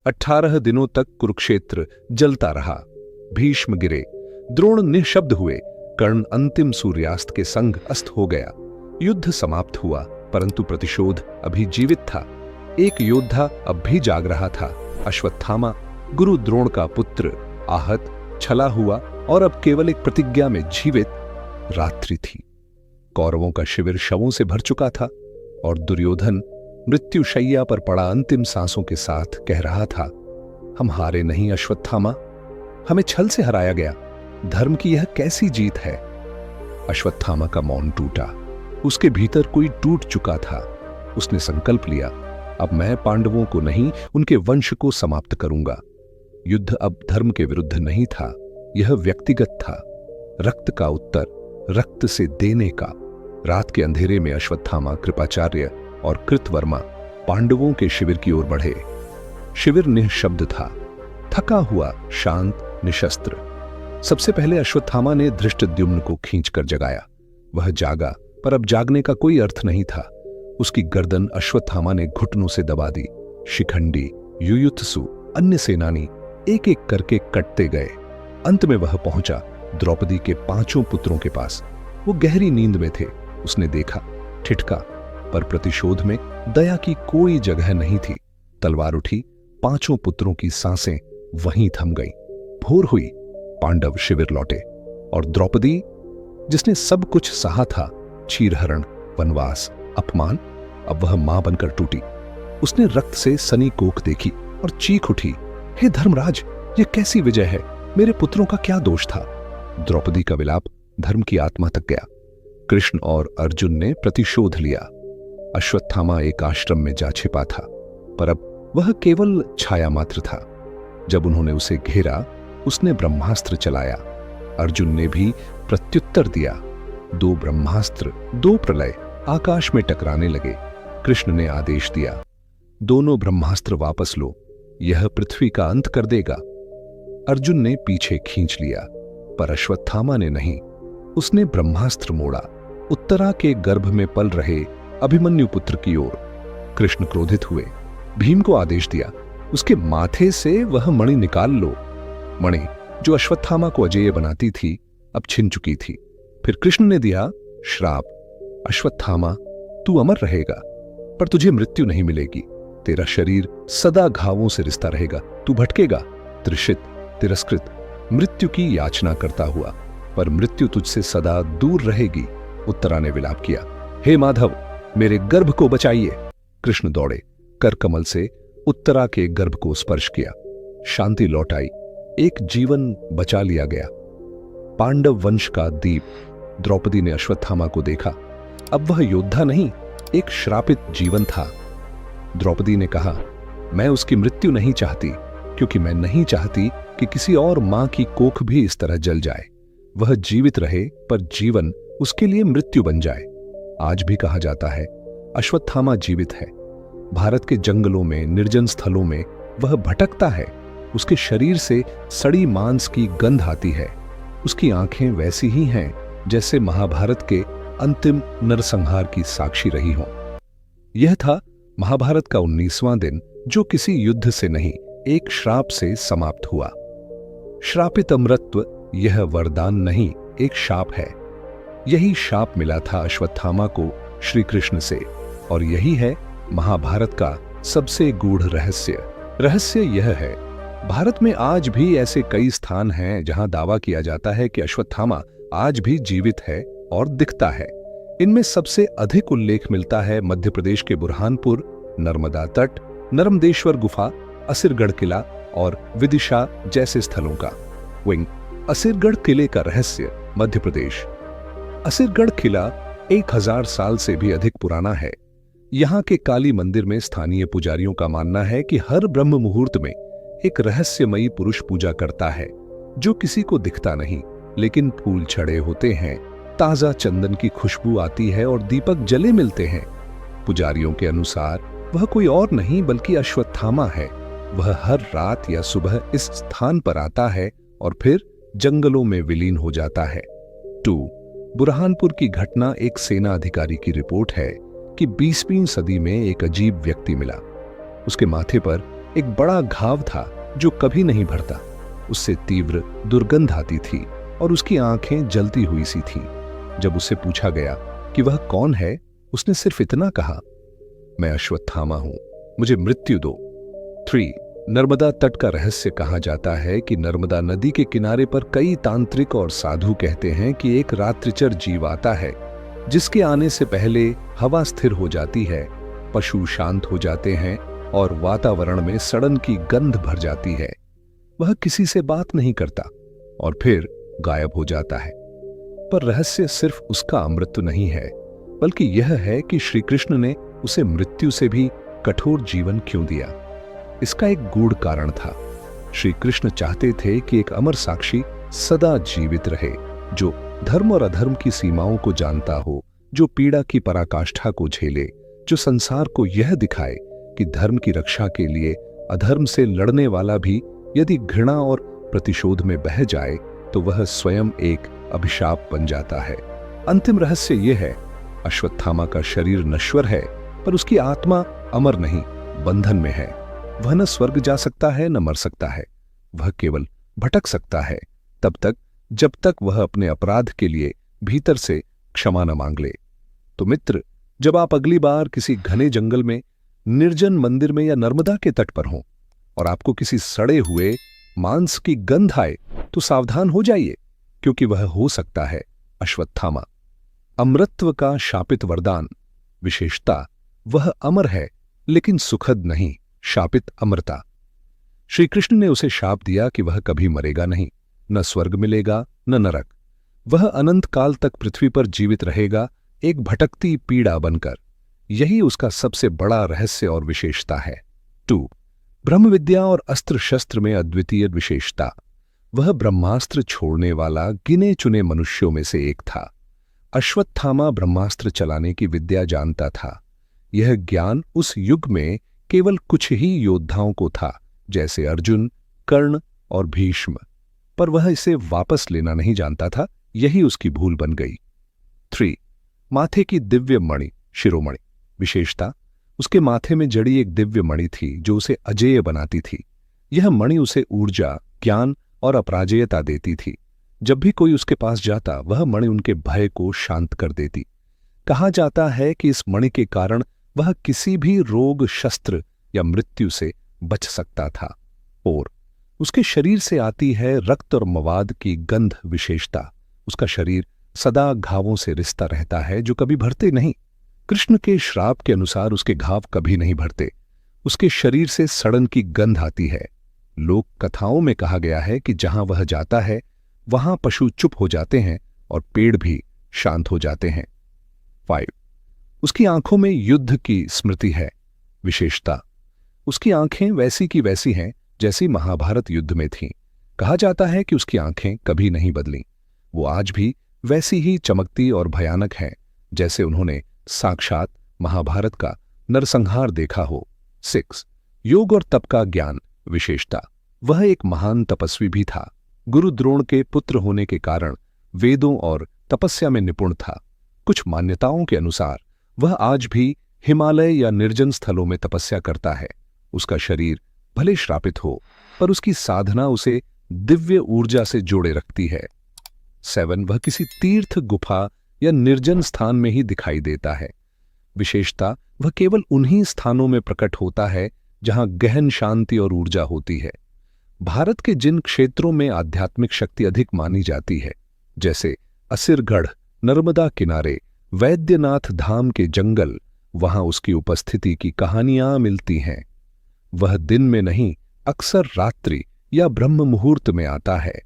18 दिनों तक कुरुक्षेत्र जलता रहा। भीष्म गिरे, द्रोण निःशब्द हुए, कर्ण अंतिम सूर्यास्त के संग अस्त हो गया। युद्ध समाप्त हुआ, परंतु प्रतिशोध अभी जीवित था। एक योद्धा अब भी जाग रहा था, अश्वत्थामा, गुरु द्रोण का पुत्र, आहत, छला हुआ और अब केवल एक प्रतिज्ञा में जीवित। रात्रि थी, कौरवों का शिविर शवों से भर चुका था और दुर्योधन मृत्युशैया पर पड़ा अंतिम सांसों के साथ कह रहा था, हम हारे नहीं अश्वत्थामा, हमें छल से हराया गया। धर्म की यह कैसी जीत है। अश्वत्थामा का मौन टूटा, उसके भीतर कोई टूट चुका था। उसने संकल्प लिया, अब मैं पांडवों को नहीं, उनके वंश को समाप्त करूंगा। युद्ध अब धर्म के विरुद्ध नहीं था, यह व्यक्तिगत था। रक्त का उत्तर रक्त से देने का। रात के अंधेरे में अश्वत्थामा, कृपाचार्य और कृतवर्मा पांडवों के शिविर की ओर बढ़े। शिविर निःशब्द था, थका हुआ, शांत, निशस्त्र। सबसे पहले अश्वत्थामा ने धृष्टद्युम्न को खींचकर जगाया। वह जागा, पर अब जागने का कोई अर्थ नहीं था। उसकी गर्दन अश्वत्थामा ने घुटनों से दबा दी। शिखंडी, युयुत्सु, अन्य सेनानी एक एक करके कटते गए। अंत में वह पहुंचा द्रौपदी के 5 पुत्रों के पास। वो गहरी नींद में थे। उसने देखा, ठिठका, पर प्रतिशोध में दया की कोई जगह नहीं थी। तलवार उठी, 5 पुत्रों की सांसें वहीं थम गईं। भोर हुई, पांडव शिविर लौटे और द्रौपदी, जिसने सब कुछ सहा था, चीरहरण, वनवास, अपमान, अब वह मां बनकर टूटी। उसने रक्त से सनी कोख देखी और चीख उठी, हे धर्मराज, यह कैसी विजय है, मेरे पुत्रों का क्या दोष था। द्रौपदी का विलाप धर्म की आत्मा तक गया। कृष्ण और अर्जुन ने प्रतिशोध लिया। अश्वत्थामा एक आश्रम में जा छिपा था, पर अब वह केवल छाया मात्र था। जब उन्होंने उसे घेरा, उसने ब्रह्मास्त्र चलाया। अर्जुन ने भी प्रत्युत्तर दिया। 2 ब्रह्मास्त्र, 2 प्रलय आकाश में टकराने लगे। कृष्ण ने आदेश दिया, दोनों ब्रह्मास्त्र वापस लो, यह पृथ्वी का अंत कर देगा। अर्जुन ने पीछे खींच लिया, पर अश्वत्थामा ने नहीं। उसने ब्रह्मास्त्र मोड़ा, उत्तरा के गर्भ में पल रहे अभिमन्यु पुत्र की ओर। कृष्ण क्रोधित हुए, भीम को आदेश दिया, उसके माथे से वह मणि निकाल लो। मणि जो अश्वत्थामा को अजेय बनाती थी, अब छिन चुकी थी। फिर कृष्ण ने दिया श्राप, अश्वत्थामा, तू अमर रहेगा, पर तुझे मृत्यु नहीं मिलेगी। तेरा शरीर सदा घावों से रिश्ता रहेगा। तू भटकेगा, त्रिषित, तिरस्कृत, मृत्यु की याचना करता हुआ, पर मृत्यु तुझसे सदा दूर रहेगी। उत्तरा ने विलाप किया, हे माधव, मेरे गर्भ को बचाइए। कृष्ण दौड़े, कर कमल से उत्तरा के गर्भ को स्पर्श किया। शांति लौट आई, एक जीवन बचा लिया गया। पांडव वंश का दीप। द्रौपदी ने अश्वत्थामा को देखा। अब वह योद्धा नहीं, एक श्रापित जीवन था। द्रौपदी ने कहा, मैं उसकी मृत्यु नहीं चाहती, क्योंकि मैं नहीं चाहती कि किसी और मां की कोख भी इस तरह जल जाए। वह जीवित रहे, पर जीवन उसके लिए मृत्यु बन जाए। आज भी कहा जाता है, अश्वत्थामा जीवित है। भारत के जंगलों में, निर्जन स्थलों में वह भटकता है। उसके शरीर से सड़ी मांस की गंध आती है। उसकी आंखें वैसी ही हैं जैसे महाभारत के अंतिम नरसंहार की साक्षी रही हों। यह था महाभारत का 19वां दिन, जो किसी युद्ध से नहीं, एक श्राप से समाप्त हुआ। श्रापित अमरत्व यह वरदान नहीं, एक शाप है। यही शाप मिला था अश्वत्थामा को श्री कृष्ण से, और यही है महाभारत का सबसे गूढ़ रहस्य। रहस्य यह है, भारत में आज भी ऐसे कई स्थान हैं जहां दावा किया जाता है कि अश्वत्थामा आज भी जीवित है और दिखता है। इनमें सबसे अधिक उल्लेख मिलता है मध्य प्रदेश के बुरहानपुर, नर्मदा तट, नर्मदेश्वर गुफा, असिरगढ़ किला और विदिशा जैसे स्थलों का। विंग असिरगढ़ किले का रहस्य। मध्य प्रदेश। असिरगढ़ किला 1000 साल से भी अधिक पुराना है। यहाँ के काली मंदिर में स्थानीय पुजारियों का मानना है कि हर ब्रह्म मुहूर्त में एक रहस्यमयी पुरुष पूजा करता है, जो किसी को दिखता नहीं, लेकिन फूल छड़े होते हैं, ताजा चंदन की खुशबू आती है और दीपक जले मिलते हैं। पुजारियों के अनुसार वह कोई और नहीं बल्कि अश्वत्थामा है। वह हर रात या सुबह इस स्थान पर आता है और फिर जंगलों में विलीन हो जाता है। 2. बुरहानपुर की घटना। एक सेना अधिकारी की रिपोर्ट है कि 20वीं सदी में एक अजीब व्यक्ति मिला। उसके माथे पर एक बड़ा घाव था जो कभी नहीं भरता। उससे तीव्र दुर्गंध आती थी और उसकी आंखें जलती हुई सी थीं। जब उससे पूछा गया कि वह कौन है, उसने सिर्फ इतना कहा, मैं अश्वत्थामा हूं, मुझे मृत्यु दो। 3. नर्मदा तट का रहस्य कहा जाता है कि नर्मदा नदी के किनारे पर कई तांत्रिक और साधु कहते हैं कि एक रात्रिचर जीव आता है जिसके आने से पहले हवा स्थिर हो जाती है, पशु शांत हो जाते हैं और वातावरण में सड़न की गंध भर जाती है। वह किसी से बात नहीं करता और फिर गायब हो जाता है। पर रहस्य सिर्फ उसका अमृत नहीं है, बल्कि यह है कि श्री कृष्ण ने उसे मृत्यु से भी कठोर जीवन क्यों दिया। इसका एक गूढ़ कारण था। श्री कृष्ण चाहते थे कि एक अमर साक्षी सदा जीवित रहे, जो धर्म और अधर्म की सीमाओं को जानता हो, जो पीड़ा की पराकाष्ठा को झेले, जो संसार को यह दिखाए कि धर्म की रक्षा के लिए अधर्म से लड़ने वाला भी यदि घृणा और प्रतिशोध में बह जाए तो वह स्वयं एक अभिशाप बन जाता है। अंतिम रहस्य यह है, अश्वत्थामा का शरीर नश्वर है, पर उसकी आत्मा अमर नहीं, बंधन में है। वह न स्वर्ग जा सकता है न मर सकता है। वह केवल भटक सकता है तब तक जब तक वह अपने अपराध के लिए भीतर से क्षमा न मांग ले। तो मित्र, जब आप अगली बार किसी घने जंगल में, निर्जन मंदिर में या नर्मदा के तट पर हों और आपको किसी सड़े हुए मांस की गंध आए, तो सावधान हो जाइए, क्योंकि वह हो सकता है अश्वत्थामा। अमृतत्व का शापित वरदान। विशेषता, वह अमर है लेकिन सुखद नहीं, शापित अमरता। श्री कृष्ण ने उसे शाप दिया कि वह कभी मरेगा नहीं, न स्वर्ग मिलेगा न नरक। वह अनंत काल तक पृथ्वी पर जीवित रहेगा, एक भटकती पीड़ा बनकर। यही उसका सबसे बड़ा रहस्य और विशेषता है। 2. ब्रह्म विद्या और अस्त्र शस्त्र में अद्वितीय विशेषता। वह ब्रह्मास्त्र छोड़ने वाला गिने चुने मनुष्यों में से एक था। अश्वत्थामा ब्रह्मास्त्र चलाने की विद्या जानता था। यह ज्ञान उस युग में केवल कुछ ही योद्धाओं को था, जैसे अर्जुन, कर्ण और भीष्म। पर वह इसे वापस लेना नहीं जानता था, यही उसकी भूल बन गई। 3. माथे की दिव्य मणि, शिरोमणि। विशेषता, उसके माथे में जड़ी एक दिव्य मणि थी जो उसे अजेय बनाती थी। यह मणि उसे ऊर्जा, ज्ञान और अपराजेयता देती थी। जब भी कोई उसके पास जाता, वह मणि उनके भय को शांत कर देती। कहा जाता है कि इस मणि के कारण वह किसी भी रोग, शस्त्र या मृत्यु से बच सकता था। और उसके शरीर से आती है रक्त और मवाद की गंध। विशेषता, उसका शरीर सदा घावों से रिसता रहता है जो कभी भरते नहीं। कृष्ण के श्राप के अनुसार उसके घाव कभी नहीं भरते। उसके शरीर से सड़न की गंध आती है। लोक कथाओं में कहा गया है कि जहां वह जाता है वहां पशु चुप हो जाते हैं और पेड़ भी शांत हो जाते हैं। 5. उसकी आंखों में युद्ध की स्मृति है। विशेषता, उसकी आंखें वैसी की वैसी हैं जैसी महाभारत युद्ध में थीं। कहा जाता है कि उसकी आंखें कभी नहीं बदलीं। वो आज भी वैसी ही चमकती और भयानक हैं जैसे उन्होंने साक्षात महाभारत का नरसंहार देखा हो। 6. योग और तप का ज्ञान। विशेषता, वह एक महान तपस्वी भी था। गुरु द्रोण के पुत्र होने के कारण वेदों और तपस्या में निपुण था। कुछ मान्यताओं के अनुसार वह आज भी हिमालय या निर्जन स्थलों में तपस्या करता है। उसका शरीर भले श्रापित हो, पर उसकी साधना उसे दिव्य ऊर्जा से जोड़े रखती है। 7. वह किसी तीर्थ, गुफा या निर्जन स्थान में ही दिखाई देता है। विशेषता, वह केवल उन्हीं स्थानों में प्रकट होता है जहां गहन शांति और ऊर्जा होती है। भारत के जिन क्षेत्रों में आध्यात्मिक शक्ति अधिक मानी जाती है, जैसे असिरगढ़, नर्मदा किनारे, वैद्यनाथ धाम के जंगल, वहां उसकी उपस्थिति की कहानियां मिलती हैं। वह दिन में नहीं, अक्सर रात्रि या ब्रह्म मुहूर्त में आता है।